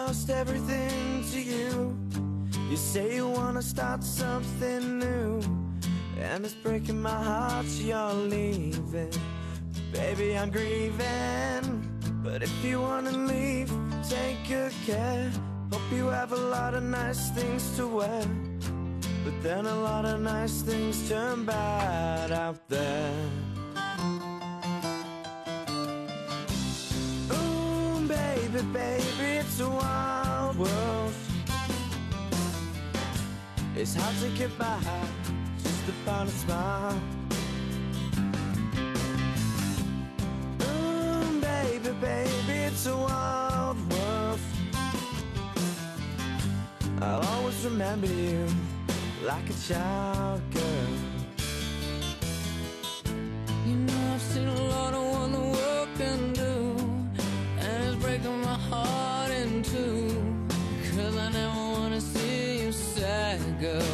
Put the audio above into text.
lost everything to you. You say you wanna start something new, and it's breaking my heart you're leaving. Baby, I'm grieving. But if you wanna leave, take good care. Hope you have a lot of nice things to wear, but then a lot of nice things turn bad out there. Ooh, baby, baby, it's a wild world. It's hard to get by just upon a smile. Ooh, baby, baby, it's a wild world. I'll always remember you like a child girl. You know I've seen a lot of what the world can do, and it's breaking my heart in two. 'Cause I never wanna see you sad, girl.